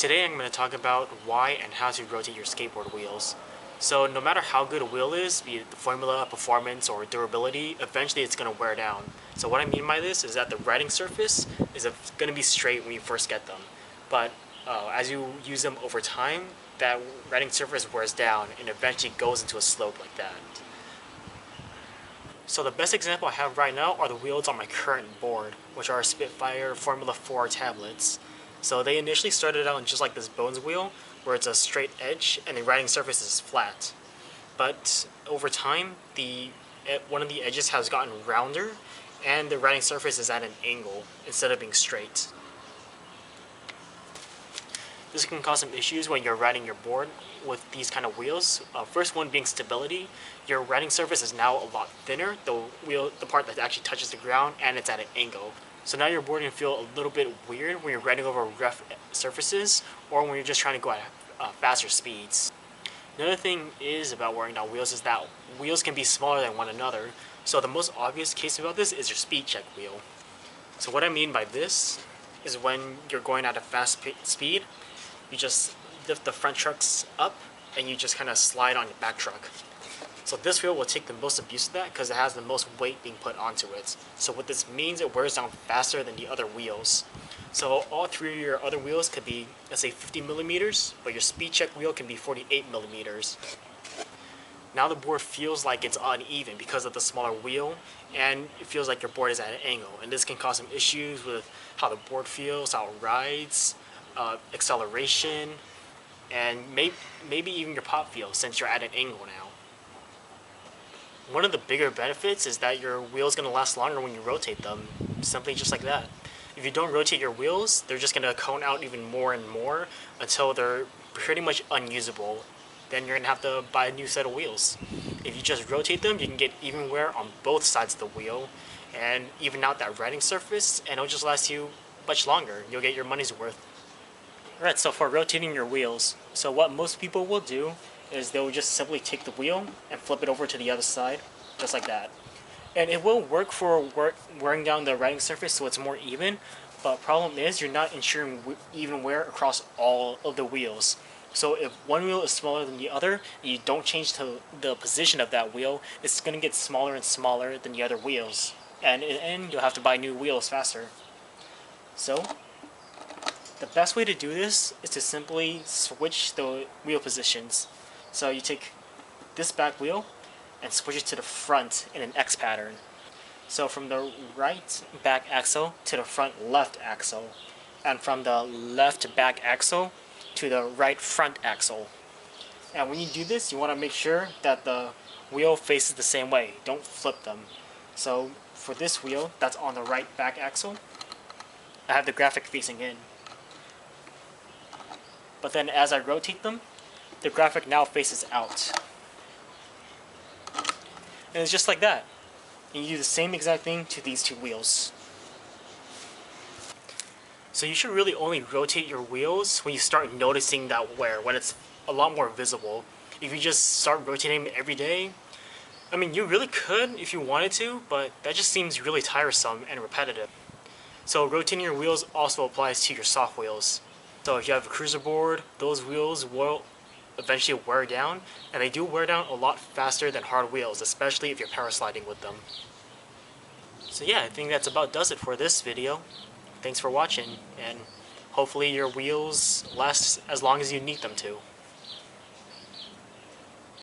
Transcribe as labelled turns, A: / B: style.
A: Today I'm going to talk about why and how to rotate your skateboard wheels. So no matter how good a wheel is, be it the formula, performance, or durability, eventually it's going to wear down. So what I mean by this is that the riding surface is going to be straight when you first get them. But as you use them over time, that riding surface wears down and eventually goes into a slope like that. So the best example I have right now are the wheels on my current board, which are Spitfire Formula 4 tablets. So they initially started out just like this Bones wheel, where it's a straight edge and the riding surface is flat. But over time, one of the edges has gotten rounder and the riding surface is at an angle instead of being straight. This can cause some issues when you're riding your board with these kind of wheels. First one being stability. Your riding surface is now a lot thinner, the part that actually touches the ground, and it's at an angle. So now your board can feel a little bit weird when you're riding over rough surfaces or when you're just trying to go at faster speeds. Another thing is about wearing down wheels is that wheels can be smaller than one another. So the most obvious case about this is your speed check wheel. So what I mean by this is when you're going at a fast speed, you just lift the front trucks up and you just kind of slide on your back truck. So this wheel will take the most abuse of that because it has the most weight being put onto it. So what this means, it wears down faster than the other wheels. So all three of your other wheels could be, let's say 50 millimeters, but your speed check wheel can be 48 millimeters. Now the board feels like it's uneven because of the smaller wheel, and it feels like your board is at an angle. And this can cause some issues with how the board feels, how it rides, acceleration, and maybe even your pop feel since you're at an angle now. One of the bigger benefits is that your wheel's going to last longer when you rotate them, simply just like that. If you don't rotate your wheels, they're just going to cone out even more and more until they're pretty much unusable. Then you're going to have to buy a new set of wheels. If you just rotate them, you can get even wear on both sides of the wheel and even out that riding surface, and it'll just last you much longer. You'll get your money's worth. Alright, so for rotating your wheels, so what most people will do is they'll just simply take the wheel and flip it over to the other side, just like that. And it will work for wearing down the riding surface so it's more even, but problem is you're not ensuring even wear across all of the wheels. So if one wheel is smaller than the other, and you don't change the position of that wheel, it's going to get smaller and smaller than the other wheels. And in the end, you'll have to buy new wheels faster. So the best way to do this is to simply switch the wheel positions. So you take this back wheel and switch it to the front in an X pattern. So from the right back axle to the front left axle, and from the left back axle to the right front axle. And when you do this, you want to make sure that the wheel faces the same way. Don't flip them. So for this wheel that's on the right back axle, I have the graphic facing in. But then as I rotate them, the graphic now faces out. And it's just like that. And you do the same exact thing to these two wheels. So you should really only rotate your wheels when you start noticing that wear, when it's a lot more visible. If you just start rotating them every day, I mean, you really could if you wanted to, but that just seems really tiresome and repetitive. So rotating your wheels also applies to your soft wheels. So if you have a cruiser board, those wheels will eventually wear down, and they do wear down a lot faster than hard wheels, especially if you're power sliding with them. So yeah, I think that's about does it for this video. Thanks for watching, and hopefully your wheels last as long as you need them to.